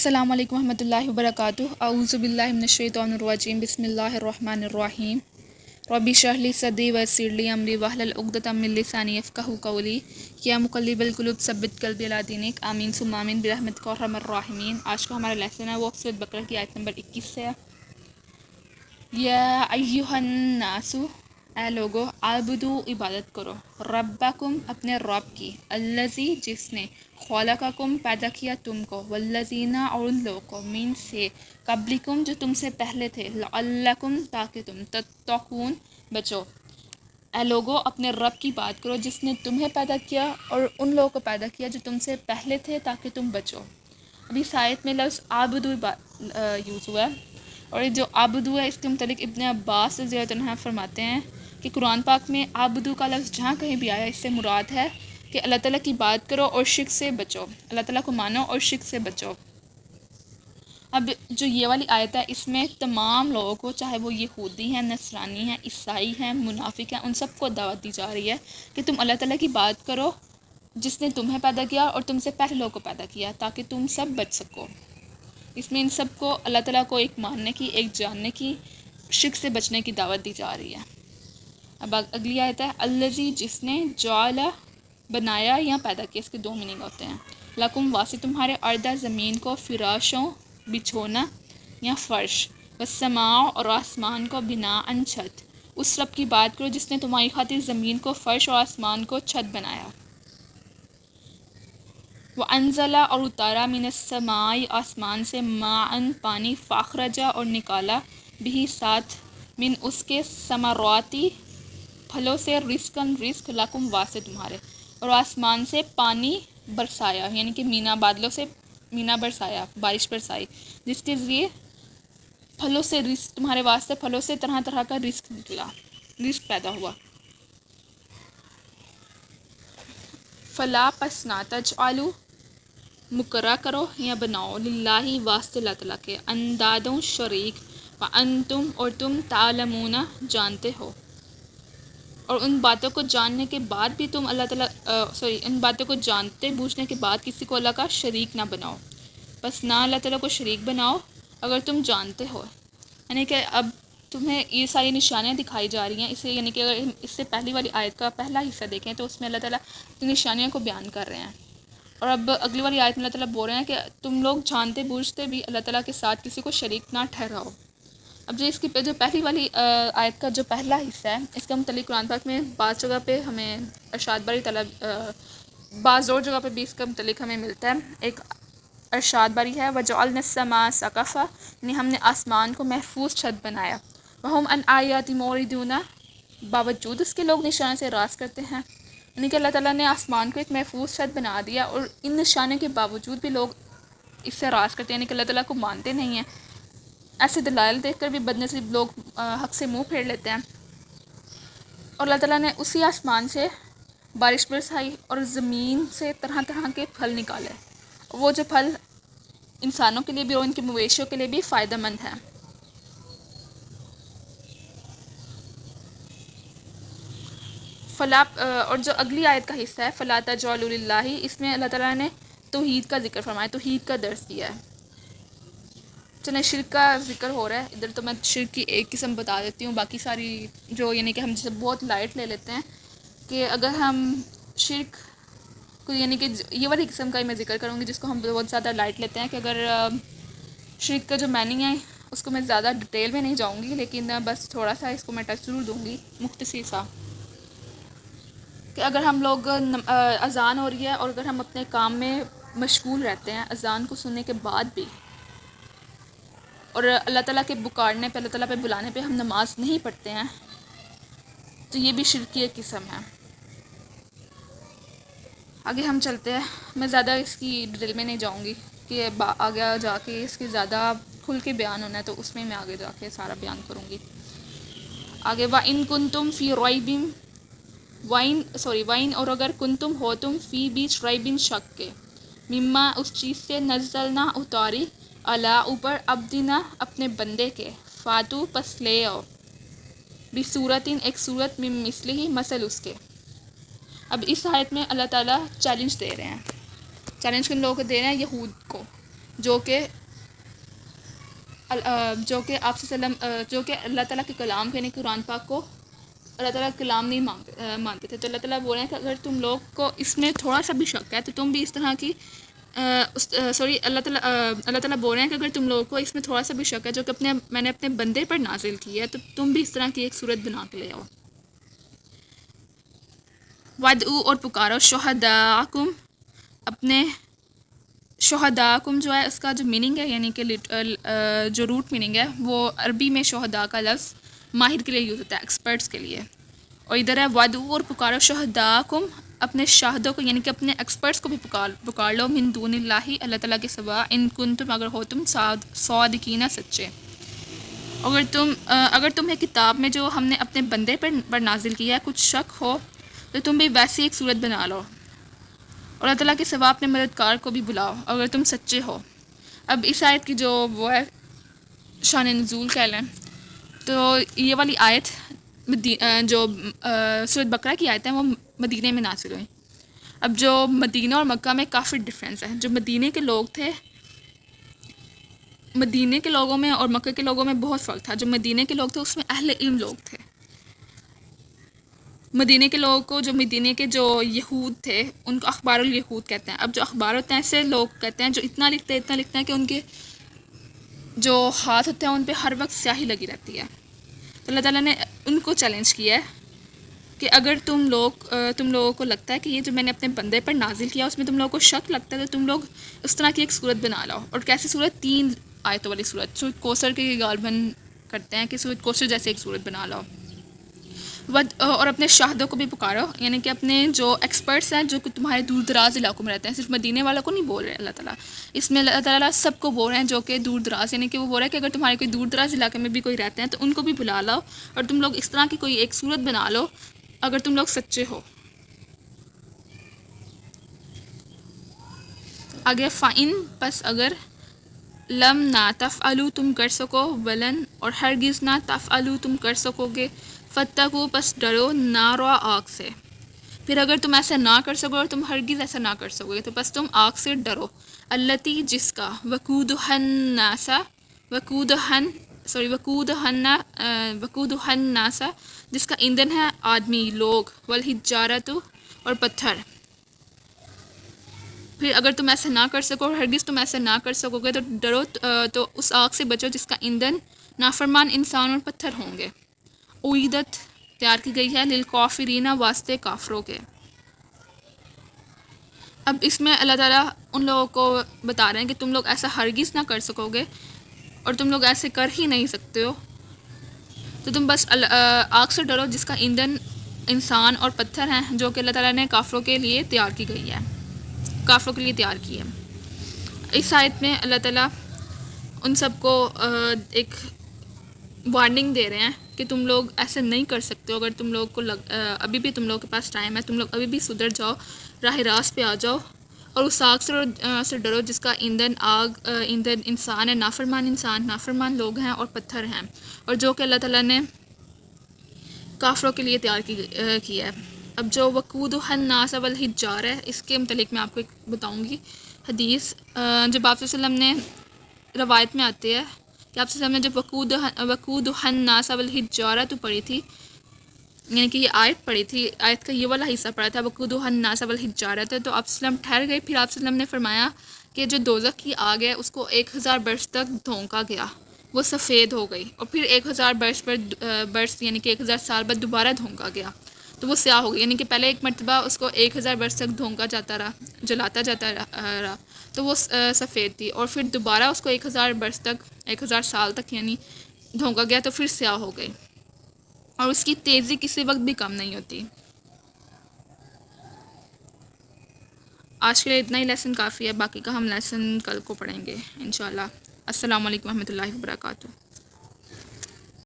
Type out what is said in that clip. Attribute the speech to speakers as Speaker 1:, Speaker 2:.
Speaker 1: السلام علیکم ورحمۃ اللہ وبرکاتہ۔ اعوذ باللہ من الشیطان الرجیم، بسم اللہ الرحمن الرحیم۔ رب اشرح لی صدری ویسر لی امری واحلل عقدۃ من لسانی یفقہوا قولی۔ یا مقلب القلوب ثبت قلبی علی دینک، آمین ثم آمین برحمتک یا ارحم الراحمین۔ آج کا ہمارا لیسن ہے وہ سورۃ بقرہ کی آیت نمبر 21 سے ہے۔ یا ایھا الناس، اے لوگو، عبدو، عبادت کرو، ربکم، اپنے رب کی، الذی، جس نے، خلقکم، پیدا کیا تم کو، والذین، اور ان لوگوں کو، من، سے، قبلکم، جو تم سے پہلے تھے، لعلکم، تاکہ تم، تتقون، بچو۔ اے لوگو، اپنے رب کی بات کرو جس نے تمہیں پیدا کیا اور ان لوگوں کو پیدا کیا جو تم سے پہلے تھے تاکہ تم بچو۔ ابھی اس آیت میں لفظ عبدو یوز ہوا ہے، اور یہ جو عبدو ہے اس کے متعلق ابن عباس رضی اللہ عنہ فرماتے ہیں کہ قرآن پاک میں عبدو کا لفظ جہاں کہیں بھی آیا اس سے مراد ہے کہ اللہ تعالیٰ کی بات کرو اور شرک سے بچو، اللہ تعالیٰ کو مانو اور شرک سے بچو۔ اب جو یہ والی آیت ہے اس میں تمام لوگوں کو، چاہے وہ یہودی ہیں، نصرانی ہیں، عیسائی ہیں، منافق ہیں، ان سب کو دعوت دی جا رہی ہے کہ تم اللہ تعالیٰ کی بات کرو جس نے تمہیں پیدا کیا اور تم سے پہلے لوگوں کو پیدا کیا تاکہ تم سب بچ سکو۔ اس میں ان سب کو اللہ تعالیٰ کو ایک ماننے کی، ایک جاننے کی، شرک سے بچنے کی دعوت دی جا رہی ہے۔ اب اگلی آیت ہے الذی، جس نے، جعل، بنایا یا پیدا کیا، اس کے دو میننگ ہوتے ہیں، لکم، واسطے تمہارے، اردا، زمین کو، فراشوں، بچھونا یا فرش، والسماء، اور آسمان کو، بناءً، چھت۔ اس رب کی بات کرو جس نے تمہاری خاطر زمین کو، فرش اور آسمان کو چھت بنایا۔ وَأَنزَلَ، اور اتارا، مِنَ السَّمَاءِ، آسمان سے، ماءً، پانی، فَأَخْرَجَ، اور نکالا، بِہِ، ساتھ، من، اس کے، ثمراتی، پھلوں سے، رزقاً، رزق، لکم، واسطے تمہارے، اور آسمان سے پانی برسایا، یعنی کہ مینا، بادلوں سے مینا برسایا، بارش برسائی، جس کے ذریعے پھلوں سے رزق، تمہارے واسطے پھلوں سے طرح طرح کا رزق نکلا، رزق پیدا ہوا۔ فلا، پس نہ، تجعلوا، مقررہ کرو یا بناؤ، للہ، واسطے اللہ تعالیٰ کے، اندادوں، شریک، وانتم، اور تم، تعلمون، جانتے ہو، اور ان باتوں کو جاننے کے بعد بھی تم اللہ تعالیٰ ان باتوں کو جانتے بوجھنے کے بعد کسی کو اللہ کا شریک نہ بناؤ، بس نہ اللہ تعالیٰ کو شریک بناؤ اگر تم جانتے ہو، یعنی کہ اب تمہیں یہ ساری نشانیاں دکھائی جا رہی ہیں، اسے یعنی کہ اگر اس سے پہلی والی آیت کا پہلا حصہ دیکھیں تو اس میں اللہ تعالیٰ کی نشانیوں کو بیان کر رہے ہیں، اور اب اگلی والی آیت میں اللہ تعالیٰ بول رہے ہیں کہ تم لوگ جانتے بوجھتے بھی اللہ تعالیٰ کے ساتھ کسی کو شریک نہ ٹھہراؤ۔ اب جو اس کی جو پہلی والی آیت کا جو پہلا حصہ ہے اس کا متعلق قرآن پاک میں بعض جگہ پہ ہمیں ارشاد باری طلب، بعض اور جگہ پہ بھی اس کا متعلق ہمیں ملتا ہے۔ ایک ارشاد باری ہے وَجَعَلْنَا السَّمَاءَ سَقْفًا، یعنی ہم نے آسمان کو محفوظ چھت بنایا، وَهُمْ عَنْ آیَاتِ مُعْرِضُونَ، باوجود اس کے لوگ نشان سے راست کرتے ہیں، یعنی کہ اللہ تعالیٰ نے آسمان کو ایک محفوظ چھت بنا دیا اور ان نشانوں کے باوجود بھی لوگ اس سے راست کرتے ہیں، یعنی کہ اللہ تعالیٰ کو مانتے نہیں ہیں۔ ایسے دلائل دیکھ کر بھی بد نصیب لوگ حق سے منہ پھیر لیتے ہیں، اور اللہ تعالیٰ نے اسی آسمان سے بارش برسائی اور زمین سے طرح طرح کے پھل نکالے، وہ جو پھل انسانوں کے لیے بھی اور ان کے مویشیوں کے لیے بھی فائدہ مند ہیں۔ فلا، اور جو اگلی آیت کا حصہ ہے فلا تجعلوا للہ، اس میں اللہ تعالیٰ نے توحید کا ذکر فرمایا، توحید کا درس دیا ہے۔ چلیں، شرک کا ذکر ہو رہا ہے ادھر تو میں شرک کی ایک قسم بتا دیتی ہوں، باقی ساری جو یعنی کہ ہم جسے بہت لائٹ لے لیتے ہیں کہ اگر ہم شرک کو، یعنی کہ یہ والی قسم کا ہی میں ذکر کروں گی جس کو ہم بہت زیادہ لائٹ لیتے ہیں، کہ اگر شرک کا جو میننگ ہے اس کو میں زیادہ ڈیٹیل میں نہیں جاؤں گی، لیکن بس تھوڑا سا اس کو میں ٹچ ضرور دوں گی، مختصر سا، کہ اگر ہم لوگ اذان ہو رہی ہے اور اگر ہم اپنے کام میں مشغول رہتے ہیں اذان کو سننے کے بعد بھی، اور اللہ تعالیٰ کے پکارنے پہ، اللہ تعالیٰ پہ بلانے پہ ہم نماز نہیں پڑھتے ہیں، تو یہ بھی شرک کی ایک قسم ہے۔ آگے ہم چلتے ہیں، میں زیادہ اس کی ڈیٹیل میں نہیں جاؤں گی کہ آگے جا کے اس کی زیادہ کھل کے بیان ہونا ہے تو اس میں آگے جا کے سارا بیان کروں گی۔ آگے وَإِن كُنتُمْ فِي رَيْبٍ، وَإِن، اور اگر کنتم ہو تم، فی، بیچ، رَيْبٍ، شک کے، مما، اس چیز سے، نزلنا، اتاری، علی، اوپر، عبدنا، اپنے بندے کے، فاتو، پس لے آؤ، بصورتٍ، ایک صورت، من مثلہ، مثل اس کے۔ اب اس آیت میں اللہ تعالیٰ چیلنج دے رہے ہیں، چیلنج کن لوگوں کو دے رہے ہیں؟ یہود کو، جو کہ جو کہ آپ صلی اللہ علیہ وسلم جو کہ اللہ تعالیٰ کے کلام کو یعنی قرآن پاک کو اللہ تعالیٰ کا کلام نہیں مانتے تھے. تو اللہ تعالیٰ بول رہے ہیں کہ اگر تم لوگ کو اس میں تھوڑا سا بھی شک ہے تو تم بھی اس طرح کی اللہ تعالیٰ بول رہے ہیں کہ اگر تم لوگوں کو اس میں تھوڑا سا بھی شک ہے جو کہ میں نے اپنے بندے پر نازل کی ہے تو تم بھی اس طرح کی ایک صورت بنا کے لے آؤ. وَادْعُوا اور پکارو شہداءکم اپنے شہداءکم جو ہے اس کا جو میننگ ہے یعنی کہ جو روٹ میننگ ہے وہ عربی میں شہداء کا لفظ ماہر کے لیے یوز ہوتا ہے ایکسپرٹس کے لیے. اور ادھر ہے وَادْعُوا اور پکارو شہداءکم اپنے شاہدوں کو یعنی کہ اپنے ایکسپرٹس کو بھی پکار لو من دون اللہ اللہ تعالیٰ کے سوا ان کنتم اگر ہو تم صادقین سچے. اگر تمہیں کتاب میں جو ہم نے اپنے بندے پر نازل کیا ہے کچھ شک ہو تو تم بھی ویسی ایک صورت بنا لو اور اللہ تعالیٰ کے سوا اپنے مددگار کو بھی بلاؤ اگر تم سچے ہو. اب اس آیت کی جو وہ ہے شان نزول کہہ لیں تو یہ والی آیت جو سورۃ بقرہ کی آیت ہے وہ مدینے میں نازل ہوئی. اب جو مدینہ اور مکہ میں کافی ڈفرینس ہے. جو مدینے کے لوگ تھے مدینے کے لوگوں میں اور مکہ کے لوگوں میں بہت فرق تھا. جو مدینے کے لوگ تھے اس میں اہل علم لوگ تھے. مدینے کے لوگوں کو جو مدینے کے جو یہود تھے ان کو اخبار الیہود کہتے ہیں. اب جو اخبار ہوتے ہیں ایسے لوگ کہتے ہیں جو اتنا لکھتے ہیں کہ ان کے جو ہاتھ ہوتے ہیں ان پہ ہر وقت سیاہی لگی رہتی ہے. تو اللہ تعالیٰ نے ان کو چیلنج کیا ہے کہ اگر تم لوگوں کو لگتا ہے کہ یہ جو میں نے اپنے بندے پر نازل کیا اس میں تم لوگوں کو شک لگتا ہے تو تم لوگ اس طرح کی ایک صورت بنا لاؤ. اور کیسی صورت؟ 3 آیتوں والی صورت. سورۃ کوثر کے غالباً کرتے ہیں کہ سورۃ کوثر جیسے ایک صورت بنا لاؤ. اور اپنے شاہدوں کو بھی پکارو یعنی کہ اپنے جو ایکسپرٹس ہیں جو کہ تمہارے دور دراز علاقوں میں رہتے ہیں. صرف مدینے والوں کو نہیں بول رہے اللہ تعالیٰ, اس میں اللہ تعالیٰ سب کو بول رہے ہیں جو کہ دور دراز یعنی کہ وہ بول رہے ہیں کہ اگر تمہارے کوئی دور دراز علاقے میں بھی کوئی رہتے ہیں تو ان کو بھی بلا لاؤ اور تم لوگ اس طرح کی کوئی ایک صورت بنا لو اگر تم لوگ سچے ہو. آگے فَإِن پس اگر لم نہ تفعلوا تم کر سکو ولن اور ہرگز نہ تفعلوا تم کر سکو گے فاتقوا پس ڈرو نارا آگ سے. پھر اگر تم ایسا نہ کر سکو اور تم ہرگز ایسا نہ کر سکو گے تو بس تم آگ سے ڈرو التی جس کا وقودها الناس جس کا ایندھن ہے آدمی لوگ والحجارۃ اور پتھر. پھر اگر تم ایسا نہ کر سکو اور ہرگز تم ایسا نہ کر سکو گے تو ڈرو تو اس آگ سے بچو جس کا ایندھن نافرمان انسان اور پتھر ہوں گے. اعیدت تیار کی گئی ہے للکافرین واسطے کافروں کے. اب اس میں اللہ تعالیٰ ان لوگوں کو بتا رہے ہیں کہ تم لوگ ایسا ہرگز نہ کر سکو گے اور تم لوگ ایسے کر ہی نہیں سکتے ہو تو تم بس آگ سے ڈرو جس کا ایندھن انسان اور پتھر ہیں جو کہ اللہ تعالیٰ نے کافروں کے لیے تیار کی گئی ہے کافروں کے لیے تیار کی ہے. اس آیت میں اللہ تعالیٰ ان سب کو ایک وارننگ دے رہے ہیں کہ تم لوگ ایسے نہیں کر سکتے ہو. اگر تم لوگ کو ابھی بھی تم لوگوں کے پاس ٹائم ہے, تم لوگ ابھی بھی سدھر جاؤ, راہ راست پہ آ جاؤ اور اس آگ سے ڈرو جس کا ایندھن انسان ہے, نافرمان لوگ ہیں اور پتھر ہیں, اور جو کہ اللہ تعالیٰ نے کافروں کے لیے تیار کی ہے. اب جو وقودها الناس والحجارہ ہے اس کے متعلق میں آپ کو ایک بتاؤں گی حدیث. جب آپ صلی اللہ علیہ وسلم نے روایت میں آتے ہیں کہ آپ صلی اللہ علیہ وسلم نے جب وقودها الناس والحجارہ تو پڑھی تھی یعنی کہ یہ آیت پڑھی تھی, آیت کا یہ والا حصہ پڑھا تھا وقودها الناس والحجارہ تو آپ صلی اللہ علیہ وسلم ٹھہر گئے. پھر آپ صلی اللہ علیہ وسلم نے فرمایا کہ جو دوزخ کی آگ ہے اس کو 1000 برس تک دھونکا گیا, وہ سفید ہو گئی, اور پھر 1000 برس یعنی کہ 1000 سال بعد دوبارہ دھونکا گیا تو وہ سیاہ ہو گئی. یعنی کہ پہلے ایک مرتبہ اس کو 1000 برس تک دھونکا جاتا رہا, جلاتا جاتا رہا تو وہ سفید تھی, اور پھر دوبارہ اس کو 1000 برس تک 1000 سال تک یعنی دھونکا گیا تو پھر سیاہ ہو گئی, اور اس کی تیزی کسی وقت بھی کم نہیں ہوتی. آج کے لیے اتنا ہی لیسن کافی ہے, باقی کا ہم لیسن کل کو پڑھیں گے انشاءاللہ. السلام علیکم ورحمۃ اللہ وبرکاتہ.